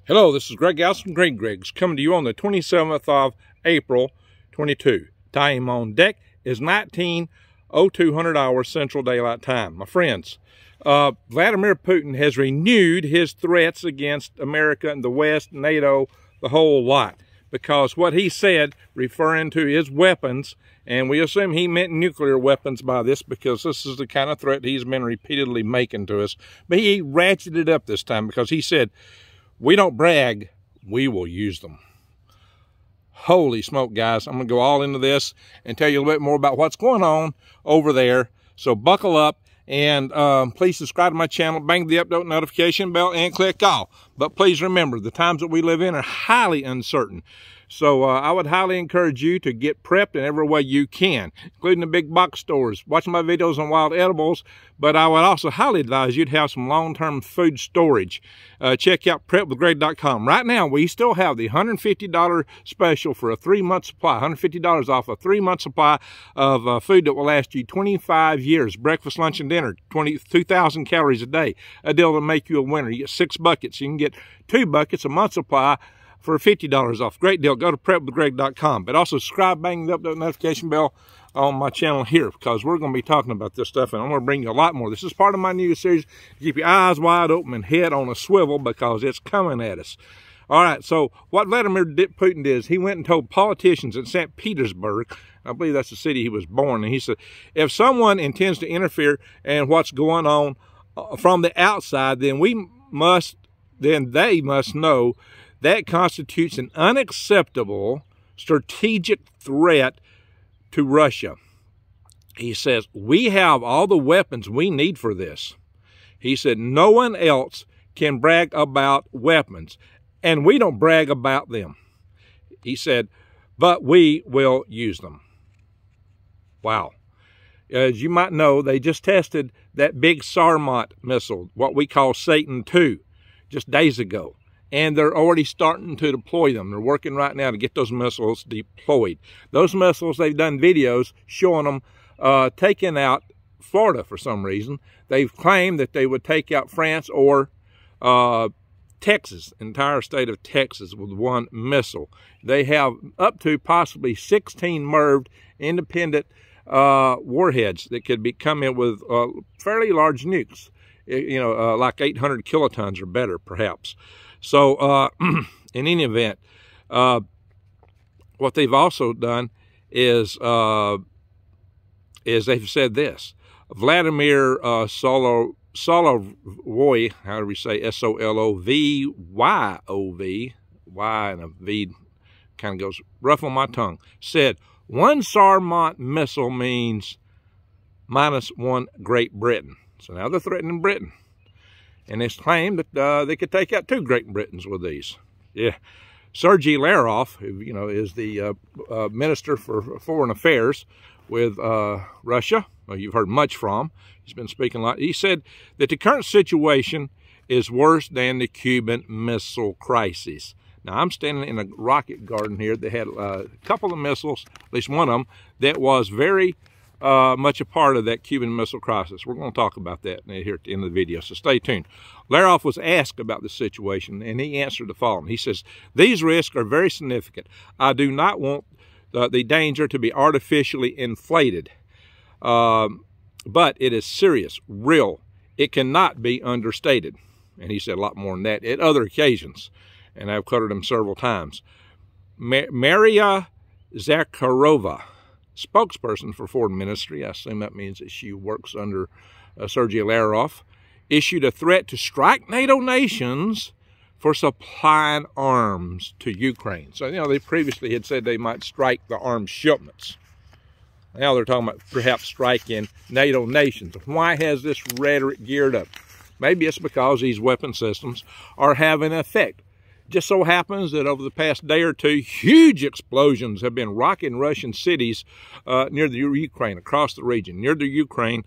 Hello, this is Greg Gauss from Greg Greg's coming to you on the 27th of April, 22. Time on deck is 19:02 hours Central Daylight Time. My friends, Vladimir Putin has renewed his threats against America and the West, NATO, the whole lot. Because what he said, referring to his weapons, and we assume he meant nuclear weapons by this because this is the kind of threat he's been repeatedly making to us. But he ratcheted it up this time because he said, "We don't brag, we will use them." Holy smoke, guys. I'm going to go all into this and tell you a little bit more about what's going on over there. So buckle up and please subscribe to my channel, bang the update notification bell, and click all. But please remember, the times that we live in are highly uncertain. So I would highly encourage you to get prepped in every way you can, including the big box stores, watching my videos on wild edibles, but I would also highly advise you to have some long-term food storage. Check out prepwithgreg.com. Right now, we still have the $150 special for a 3-month supply, $150 off a 3-month supply of food that will last you 25 years. Breakfast, lunch, and dinner, 2,000 calories a day. A deal to make you a winner. You get 6 buckets. You can get 2 buckets, a month supply, for $50 off. Great deal. Go to prepwithgreg.com. But also subscribe, bang the update notification bell on my channel here, because we're going to be talking about this stuff, and I'm going to bring you a lot more. This is part of my new series. Keep your eyes wide open and head on a swivel, because it's coming at us. All right, so what Vladimir Putin did is he went and told politicians in St. Petersburg, I believe that's the city he was born, and he said, if someone intends to interfere in what's going on from the outside, then they must know that constitutes an unacceptable strategic threat to Russia. He says, we have all the weapons we need for this. He said, no one else can brag about weapons, and we don't brag about them. He said, but we will use them. Wow. As you might know, they just tested that big Sarmat missile, what we call Satan II, just days ago. And they're already starting to deploy them. They're working right now to get those missiles deployed. Those missiles, they've done videos showing them taking out Florida for some reason. They've claimed that they would take out France or Texas, entire state of Texas, with one missile. They have up to possibly 16 MIRV independent warheads that could come in with fairly large nukes, like 800 kilotons or better, perhaps. So, in any event, what they've also done is they've said this. Vladimir Solovy, how do we say, S-O-L-O-V-Y-O-V, Y and a V kind of goes rough on my tongue, said, one Sarmat missile means -1 Great Britain. So now they're threatening Britain. And it's claimed that they could take out 2 Great Britons with these. Yeah. Sergi Lavrov, who, is the Minister for Foreign Affairs with Russia, well, you've heard much from. He's been speaking a lot. He said that the current situation is worse than the Cuban Missile Crisis. Now, I'm standing in a rocket garden here that had a couple of missiles, at least one of them, that was very much a part of that Cuban Missile Crisis. We're going to talk about that here at the end of the video, so stay tuned. Lavrov was asked about the situation, and he answered the following. He says, these risks are very significant. I do not want the danger to be artificially inflated, but it is serious, real. It cannot be understated. And he said a lot more than that at other occasions, and I've covered him several times. Maria Zakharova, spokesperson for Foreign Ministry, I assume that means that she works under Sergi Lavrov, issued a threat to strike NATO nations for supplying arms to Ukraine. So, they previously had said they might strike the arms shipments. Now they're talking about perhaps striking NATO nations. Why has this rhetoric geared up? Maybe it's because these weapon systems are having an effect. Just so happens that over the past day or two, huge explosions have been rocking Russian cities near the Ukraine, across the region. Near the Ukraine,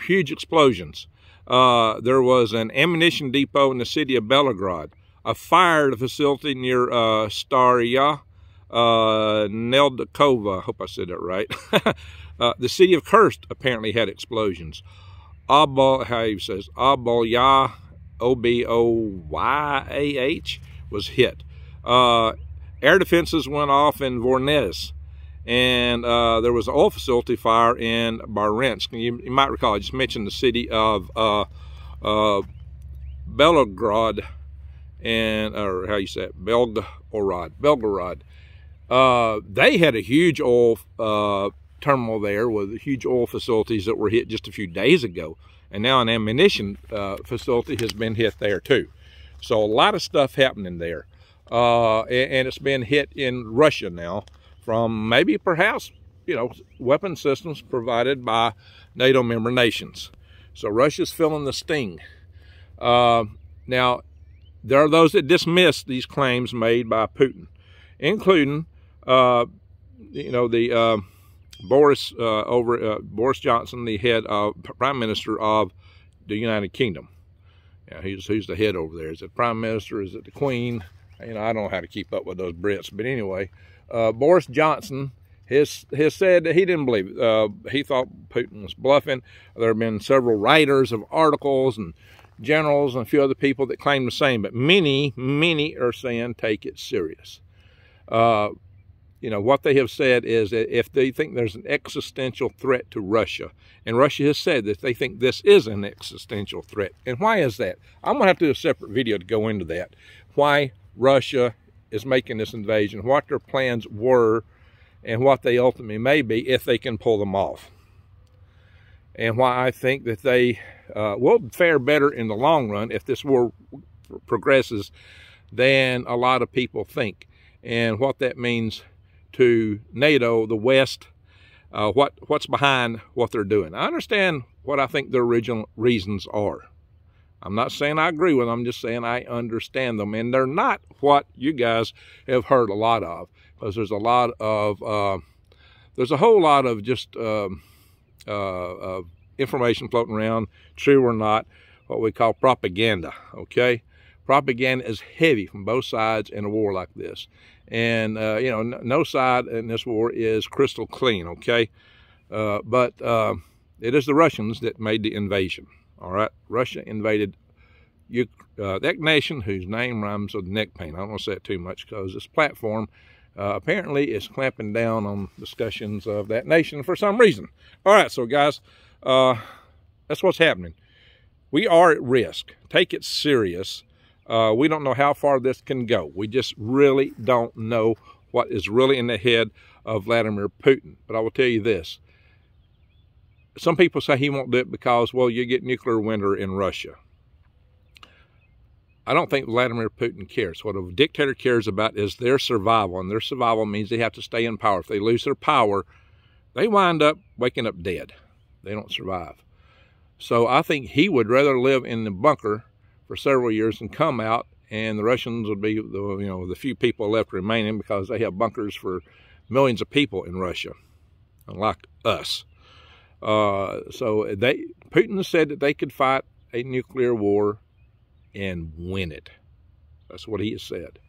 huge explosions. There was an ammunition depot in the city of Belgorod, a fire at a facility near Starya Neldakova. I hope I said that right. The city of Kursk apparently had explosions. Abolya WWIII was hit. Air defenses went off in Voronezh, and there was an oil facility fire in Bryansk. You might recall I just mentioned the city of Belgorod, and or how you say it, Belgorod. They had a huge oil terminal there with huge oil facilities that were hit just a few days ago, and now an ammunition facility has been hit there too. So a lot of stuff happening there, and it's been hit in Russia now from maybe perhaps, you know, weapon systems provided by NATO member nations. So Russia's feeling the sting. Now, there are those that dismiss these claims made by Putin, including, you know, the Boris Johnson, the head of Prime Minister of the United Kingdom. Yeah, who's the head over there? Is it Prime Minister? Is it the Queen? You know, I don't know how to keep up with those Brits, but anyway, Boris Johnson has said that he didn't believe it. He thought Putin was bluffing. There have been several writers of articles and generals and a few other people that claim the same, but many are saying take it serious. You know, what they have said is that if they think there's an existential threat to Russia, and Russia has said that they think this is an existential threat. And why is that? I'm going to have to do a separate video to go into that. Why Russia is making this invasion, what their plans were, and what they ultimately may be if they can pull them off. And why I think that they will fare better in the long run if this war progresses than a lot of people think. And what that means to NATO, the West, what's behind what they're doing. I understand what I think their original reasons are. I'm not saying I agree with them, I'm just saying I understand them. And they're not what you guys have heard a lot of, because there's a lot of, there's a whole lot of just information floating around, true or not, what we call propaganda, okay? Propaganda is heavy from both sides in a war like this. And, you know, no side in this war is crystal clean, okay? But it is the Russians that made the invasion, all right? Russia invaded that nation whose name rhymes with neck pain. I don't want to say it too much because this platform apparently is clamping down on discussions of that nation for some reason. All right, so guys, that's what's happening. We are at risk. Take it serious. We don't know how far this can go. We just really don't know what is really in the head of Vladimir Putin. But I will tell you this. Some people say he won't do it because, well, you get nuclear winter in Russia. I don't think Vladimir Putin cares. What a dictator cares about is their survival, and their survival means they have to stay in power. If they lose their power, they wind up waking up dead. They don't survive. So I think he would rather live in the bunker for several years and come out, and the Russians would be the few people left remaining, because they have bunkers for millions of people in Russia, unlike us. So Putin said that they could fight a nuclear war and win it. That's what he has said.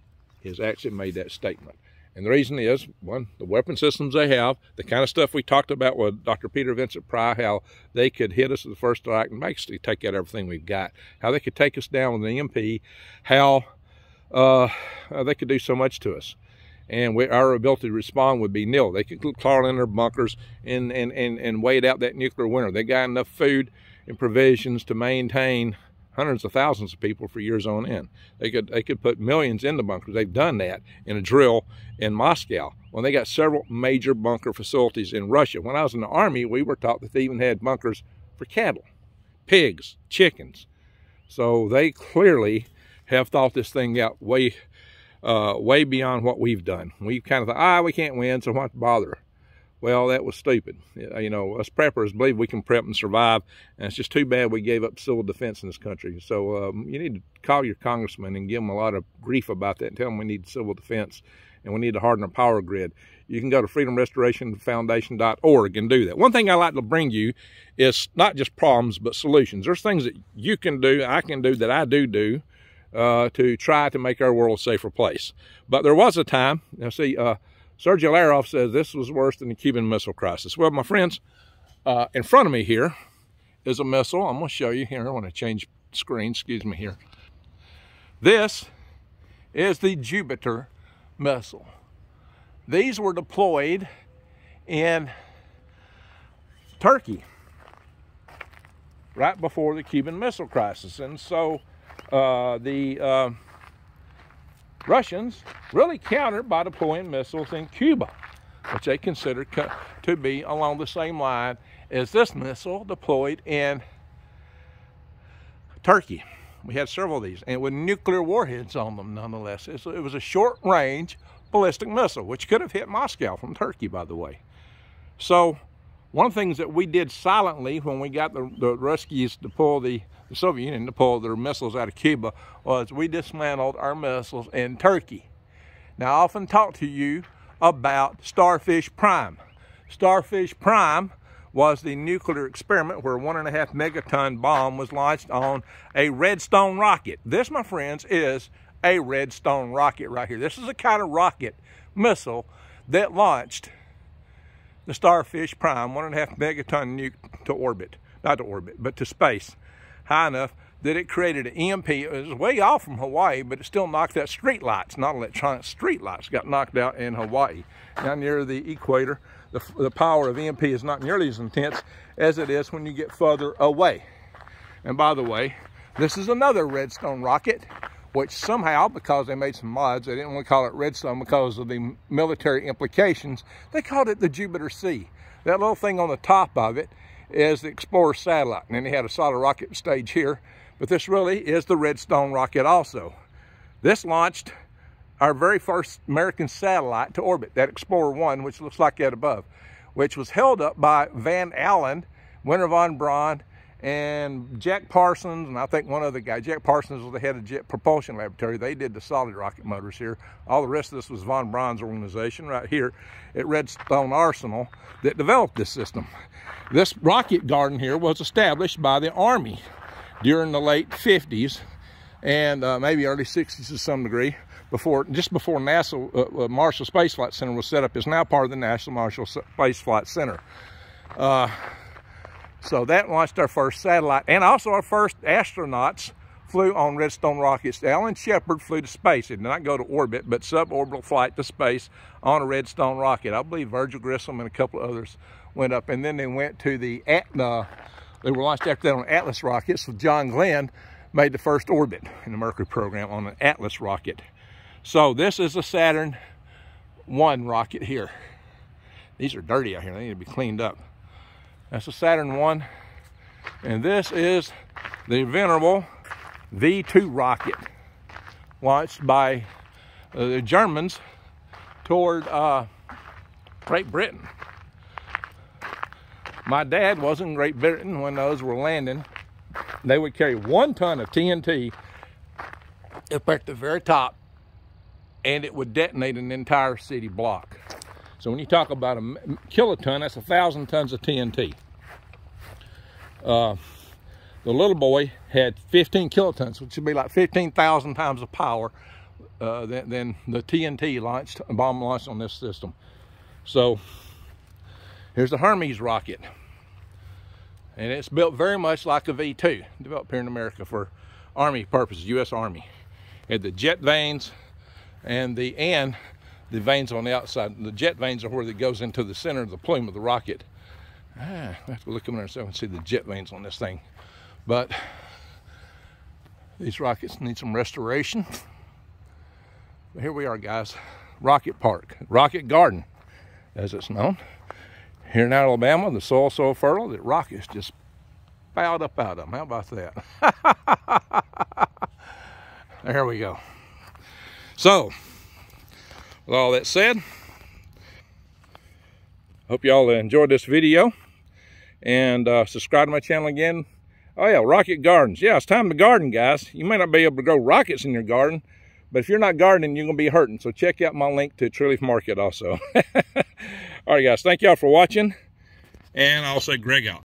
He has actually made that statement. And the reason is, one, the weapon systems they have, the kind of stuff we talked about with Dr. Peter Vincent Pry, how they could hit us with the first strike and basically take out everything we've got, how they could take us down with an EMP, how they could do so much to us. And our ability to respond would be nil. They could crawl in their bunkers and wait out that nuclear winter. They got enough food and provisions to maintain hundreds of thousands of people for years on end. They could put millions in the bunkers. They've done that in a drill in Moscow. When they got several major bunker facilities in Russia. When I was in the Army, we were taught that they even had bunkers for cattle, pigs, chickens. So they clearly have thought this thing out way beyond what we've done. We've kind of thought, we can't win, so what bother? Well, that was stupid. You know, us preppers believe we can prep and survive, and it's just too bad we gave up civil defense in this country. So you need to call your congressman and give them a lot of grief about that and tell them we need civil defense and we need to harden our power grid. You can go to freedomrestorationfoundation.org and do that. One thing I like to bring you is not just problems, but solutions. There's things that you can do, I can do, that I do to try to make our world a safer place. But there was a time, Sergi Lavrov says this was worse than the Cuban Missile Crisis. Well, my friends, in front of me here is a missile. I'm going to show you here. I want to change screen, excuse me here. This is the Jupiter missile. These were deployed in Turkey right before the Cuban Missile Crisis. And so the Russians really countered by deploying missiles in Cuba, which they considered to be along the same line as this missile deployed in Turkey. We had several of these, and with nuclear warheads on them nonetheless. It was a short-range ballistic missile, which could have hit Moscow from Turkey, by the way. So one of the things that we did silently when we got the Ruskies to pull the Soviet Union to pull their missiles out of Cuba was we dismantled our missiles in Turkey. Now, I often talk to you about Starfish Prime. Starfish Prime was the nuclear experiment where a 1.5 megaton bomb was launched on a Redstone rocket. This, my friends, is a Redstone rocket right here. This is a kind of rocket missile that launched the Starfish Prime 1.5 megaton nuke to orbit. Not to orbit, but to space. High enough that it created an EMP. It was way off from Hawaii, but it still knocked out street lights. Not electronic, street lights got knocked out in Hawaii. Down near the equator, the power of EMP is not nearly as intense as it is when you get further away. And by the way, this is another Redstone rocket, which somehow, because they made some mods, they didn't want to call it Redstone because of the military implications. They called it the Jupiter C. That little thing on the top of it is the Explorer satellite. And then they had a solid rocket stage here. But this really is the Redstone rocket also. This launched our very first American satellite to orbit, that Explorer 1, which looks like that above, which was held up by Van Allen, Wernher von Braun, and Jack Parsons, and I think one other guy. Jack Parsons was the head of Jet Propulsion Laboratory. They did the solid rocket motors here. All the rest of this was von Braun's organization right here at Redstone Arsenal that developed this system. This rocket garden here was established by the Army during the late 50s and maybe early 60s to some degree, just before NASA Marshall Space Flight Center was set up. It's now part of the National Marshall Space Flight Center. So that launched our first satellite, and also our first astronauts flew on Redstone rockets. Alan Shepard flew to space. He did not go to orbit, but suborbital flight to space on a Redstone rocket. I believe Virgil Grissom and a couple of others went up, and then they went to the they were launched after that on Atlas rockets. So John Glenn made the first orbit in the Mercury program on an Atlas rocket. So this is a Saturn I rocket here. These are dirty out here. They need to be cleaned up. That's a Saturn I. And this is the venerable V2 rocket launched by the Germans toward Great Britain. My dad was in Great Britain when those were landing. They would carry 1 ton of TNT up at the very top, and it would detonate an entire city block. So when you talk about a kiloton, that's 1,000 tons of TNT. The little boy had 15 kilotons, which would be like 15,000 times the power than the TNT bomb launched on this system. So here's the Hermes rocket. And it's built very much like a V2, developed here in America for Army purposes, U.S. Army. It had the jet vanes and the vanes on the outside. The jet vanes are where it goes into the center of the plume of the rocket. I have to look in there so I can see the jet vanes on this thing. But these rockets need some restoration. But here we are, guys. Rocket Park, Rocket Garden, as it's known. Here in Alabama, the soil's so fertile that rockets just spouted up out of them. How about that? There we go. So, with all that said, hope y'all enjoyed this video, and subscribe to my channel again. Oh yeah, Rocket Gardens. Yeah, it's time to garden, guys. You may not be able to grow rockets in your garden, but if you're not gardening, you're going to be hurting. So check out my link to Tree Leaf Market also. All right, guys. Thank y'all for watching, and I'll say Greg out.